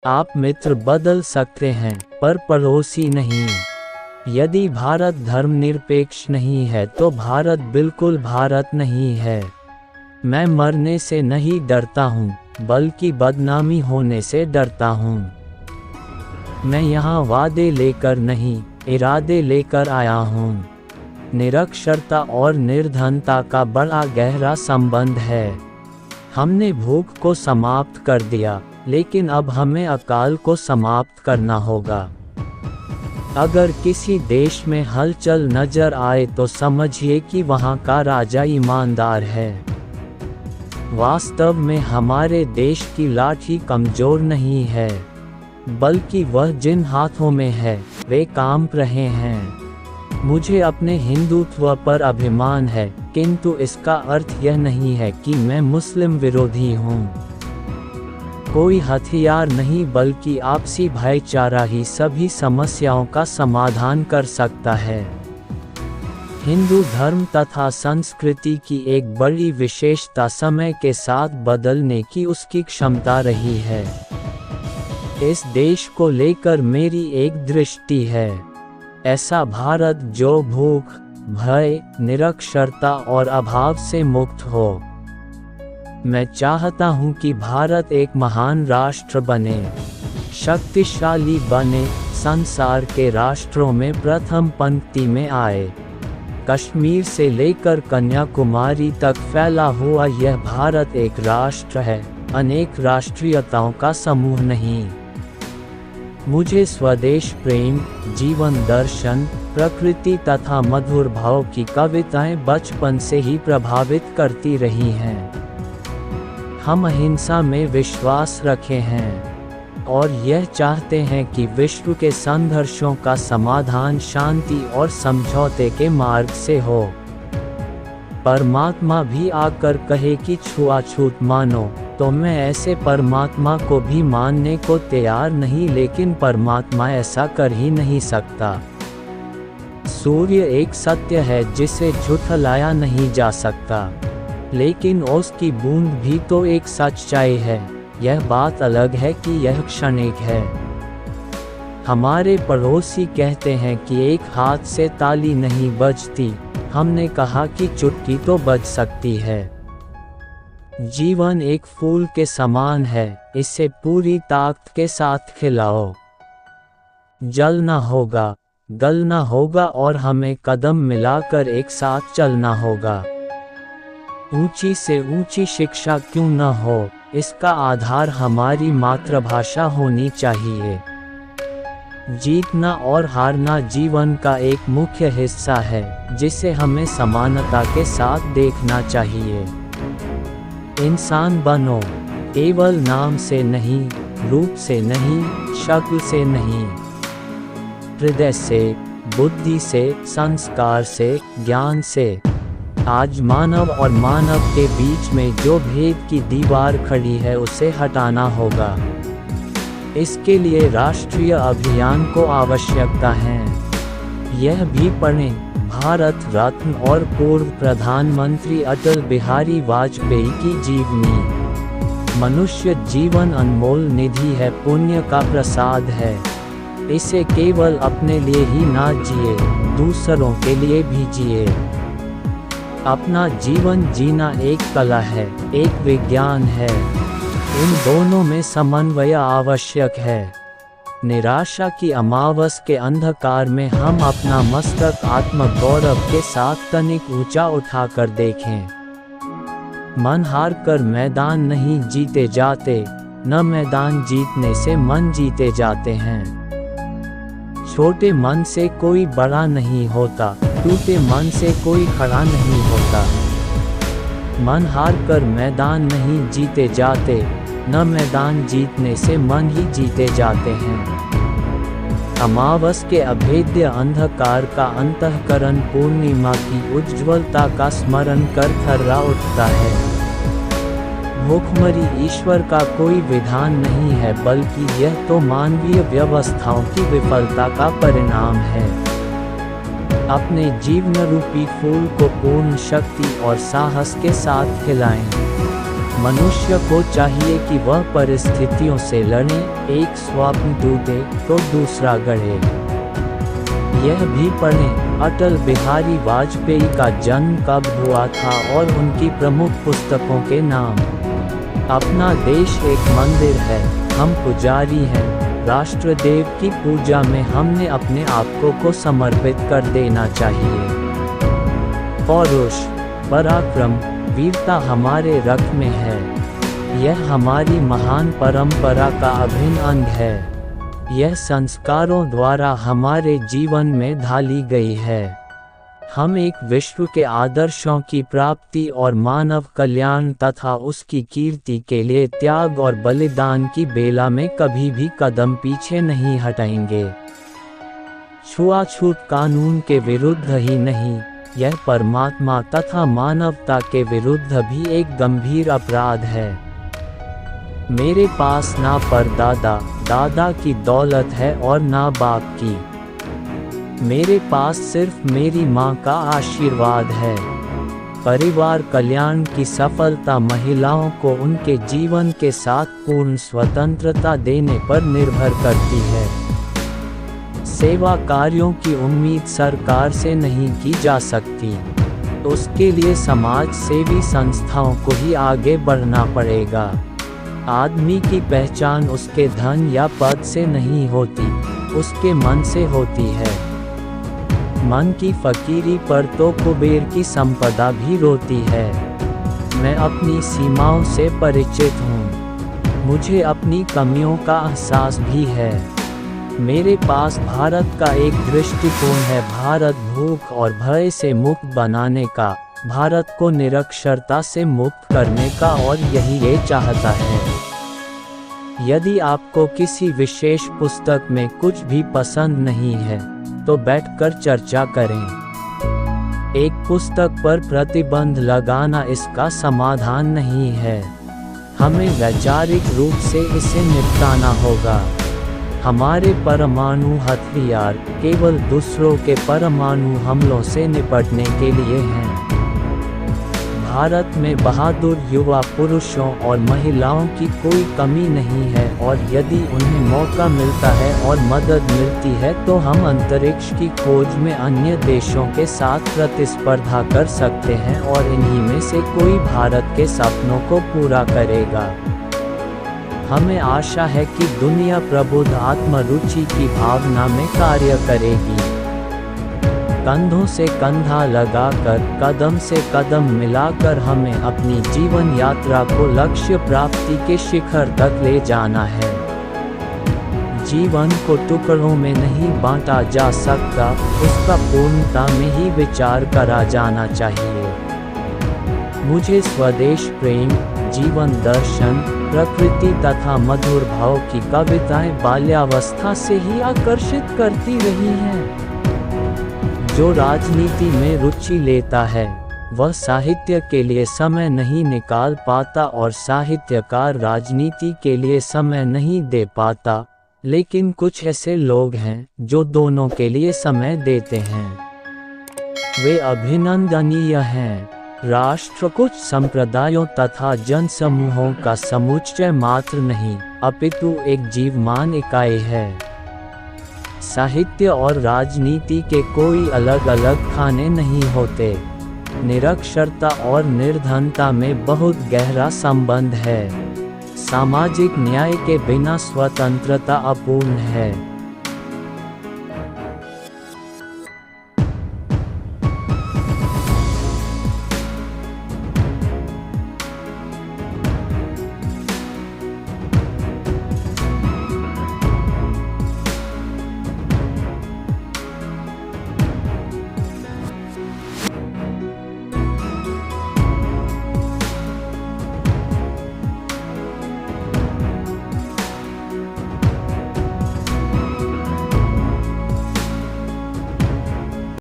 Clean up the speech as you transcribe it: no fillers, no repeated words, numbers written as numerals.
आप मित्र बदल सकते हैं, पर पड़ोसी नहीं। यदि भारत धर्मनिरपेक्ष नहीं है तो भारत बिल्कुल भारत नहीं है। मैं मरने से नहीं डरता हूँ, बल्कि बदनामी होने से डरता हूँ। मैं यहाँ वादे लेकर नहीं, इरादे लेकर आया हूँ। निरक्षरता और निर्धनता का बड़ा गहरा संबंध है। हमने भूख को समाप्त कर दिया, लेकिन अब हमें अकाल को समाप्त करना होगा। अगर किसी देश में हलचल नजर आए तो समझिए कि वहाँ का राजा ईमानदार है। वास्तव में हमारे देश की लाठी कमजोर नहीं है, बल्कि वह जिन हाथों में है वे कांप रहे हैं। मुझे अपने हिंदुत्व पर अभिमान है, किंतु इसका अर्थ यह नहीं है कि मैं मुस्लिम विरोधी हूँ। कोई हथियार नहीं, बल्कि आपसी भाईचारा ही सभी समस्याओं का समाधान कर सकता है। हिंदू धर्म तथा संस्कृति की एक बड़ी विशेषता समय के साथ बदलने की उसकी क्षमता रही है। इस देश को लेकर मेरी एक दृष्टि है, ऐसा भारत जो भूख, भय, निरक्षरता और अभाव से मुक्त हो। मैं चाहता हूं कि भारत एक महान राष्ट्र बने, शक्तिशाली बने, संसार के राष्ट्रों में प्रथम पंक्ति में आए। कश्मीर से लेकर कन्याकुमारी तक फैला हुआ यह भारत एक राष्ट्र है, अनेक राष्ट्रीयताओं का समूह नहीं। मुझे स्वदेश प्रेम, जीवन दर्शन, प्रकृति तथा मधुर भाव की कविताएं बचपन से ही प्रभावित करती रही हैं। हम अहिंसा में विश्वास रखे हैं और यह चाहते हैं कि विश्व के संघर्षों का समाधान शांति और समझौते के मार्ग से हो। परमात्मा भी आकर कहे कि छुआछूत मानो, तो मैं ऐसे परमात्मा को भी मानने को तैयार नहीं, लेकिन परमात्मा ऐसा कर ही नहीं सकता। सूर्य एक सत्य है जिसे झुठलाया नहीं जा सकता, लेकिन उसकी बूंद भी तो एक सच्चाई है। यह बात अलग है कि यह क्षणिक है। हमारे पड़ोसी कहते हैं कि एक हाथ से ताली नहीं बजती, हमने कहा कि चुटकी तो बज सकती है। जीवन एक फूल के समान है, इसे पूरी ताकत के साथ खिलाओ। जलना होगा, गलना होगा और हमें कदम मिलाकर एक साथ चलना होगा। ऊंची से ऊंची शिक्षा क्यों न हो, इसका आधार हमारी मातृभाषा होनी चाहिए। जीतना और हारना जीवन का एक मुख्य हिस्सा है, जिसे हमें समानता के साथ देखना चाहिए। इंसान बनो, केवल नाम से नहीं, रूप से नहीं, शक्ल से नहीं, हृदय से, बुद्धि से, संस्कार से, ज्ञान से। आज मानव और मानव के बीच में जो भेद की दीवार खड़ी है उसे हटाना होगा। इसके लिए राष्ट्रीय अभियान को आवश्यकता है। यह भी पढ़ें, भारत रत्न और पूर्व प्रधानमंत्री अटल बिहारी वाजपेयी की जीवनी। मनुष्य जीवन अनमोल निधि है, पुण्य का प्रसाद है। इसे केवल अपने लिए ही ना जिए, दूसरों के लिए भी जिए। अपना जीवन जीना एक कला है, एक विज्ञान है। इन दोनों में समन्वय आवश्यक है। निराशा की अमावस के अंधकार में हम अपना मस्तक आत्मगौरव के साथ तनिक ऊंचा उठाकर देखें। मन हार कर मैदान नहीं जीते जाते, न मैदान जीतने से मन जीते जाते हैं। छोटे मन से कोई बड़ा नहीं होता, टूटे मन से कोई खड़ा नहीं होता। मन हार कर मैदान नहीं जीते जाते, न मैदान जीतने से मन ही जीते जाते हैं। अमावस के अभेद्य अंधकार का अंतःकरण पूर्णिमा की उज्ज्वलता का स्मरण कर थर्रा उठता है। भूखमरी ईश्वर का कोई विधान नहीं है, बल्कि यह तो मानवीय व्यवस्थाओं की विफलता का परिणाम है। अपने जीवन रूपी फूल को पूर्ण शक्ति और साहस के साथ खिलाएं। मनुष्य को चाहिए कि वह परिस्थितियों से लड़े, एक स्वप्न टूटे तो दूसरा गढ़े। यह भी पढ़ें, अटल बिहारी वाजपेयी का जन्म कब हुआ था और उनकी प्रमुख पुस्तकों के नाम। अपना देश एक मंदिर है, हम पुजारी हैं, राष्ट्रदेव की पूजा में हमने अपने आप को समर्पित कर देना चाहिए। पौरुष, पराक्रम, वीरता हमारे रक्त में है। यह हमारी महान परंपरा का अभिन्न अंग है। यह संस्कारों द्वारा हमारे जीवन में ढाली गई है। हम एक विश्व के आदर्शों की प्राप्ति और मानव कल्याण तथा उसकी कीर्ति के लिए त्याग और बलिदान की बेला में कभी भी कदम पीछे नहीं हटाएंगे। छुआछूत कानून के विरुद्ध ही नहीं, यह परमात्मा तथा मानवता के विरुद्ध भी एक गंभीर अपराध है। मेरे पास ना परदादा दादा की दौलत है और ना बाप की। मेरे पास सिर्फ मेरी माँ का आशीर्वाद है। परिवार कल्याण की सफलता महिलाओं को उनके जीवन के साथ पूर्ण स्वतंत्रता देने पर निर्भर करती है। सेवा कार्यों की उम्मीद सरकार से नहीं की जा सकती। उसके लिए समाज सेवी संस्थाओं को ही आगे बढ़ना पड़ेगा। आदमी की पहचान उसके धन या पद से नहीं होती, उसके मन से होती है। मन की फकीरी पर तो कुबेर की संपदा भी रोती है। मैं अपनी सीमाओं से परिचित हूँ। मुझे अपनी कमियों का एहसास भी है। मेरे पास भारत का एक दृष्टिकोण है, भारत भूख और भय से मुक्त बनाने का, भारत को निरक्षरता से मुक्त करने का, और यही ये चाहता है। यदि आपको किसी विशेष पुस्तक में कुछ भी पसंद नहीं है तो बैठकर चर्चा करें। एक पुस्तक पर प्रतिबंध लगाना इसका समाधान नहीं है। हमें वैचारिक रूप से इसे निपटाना होगा। हमारे परमाणु हथियार केवल दूसरों के परमाणु हमलों से निपटने के लिए हैं। भारत में बहादुर युवा पुरुषों और महिलाओं की कोई कमी नहीं है, और यदि उन्हें मौका मिलता है और मदद मिलती है तो हम अंतरिक्ष की खोज में अन्य देशों के साथ प्रतिस्पर्धा कर सकते हैं, और इन्हीं में से कोई भारत के सपनों को पूरा करेगा। हमें आशा है कि दुनिया प्रबुद्ध आत्मरुचि की भावना में कार्य करेगी। कंधों से कंधा लगाकर, कदम से कदम मिलाकर हमें अपनी जीवन यात्रा को लक्ष्य प्राप्ति के शिखर तक ले जाना है। जीवन को टुकड़ों में नहीं बांटा जा सकता, उसका पूर्णता में ही विचार करा जाना चाहिए। मुझे स्वदेश प्रेम, जीवन दर्शन, प्रकृति तथा मधुर भाव की कविताएं बाल्यावस्था से ही आकर्षित करती रही हैं। जो राजनीति में रुचि लेता है वह साहित्य के लिए समय नहीं निकाल पाता, और साहित्यकार राजनीति के लिए समय नहीं दे पाता। लेकिन कुछ ऐसे लोग हैं जो दोनों के लिए समय देते हैं। वे अभिनंदनीय हैं। राष्ट्र कुछ संप्रदायों तथा जनसमूहों का समुच्चय मात्र नहीं, अपितु एक जीवमान इकाई है। साहित्य और राजनीति के कोई अलग अलग खाने नहीं होते। निरक्षरता और निर्धनता में बहुत गहरा संबंध है। सामाजिक न्याय के बिना स्वतंत्रता अपूर्ण है।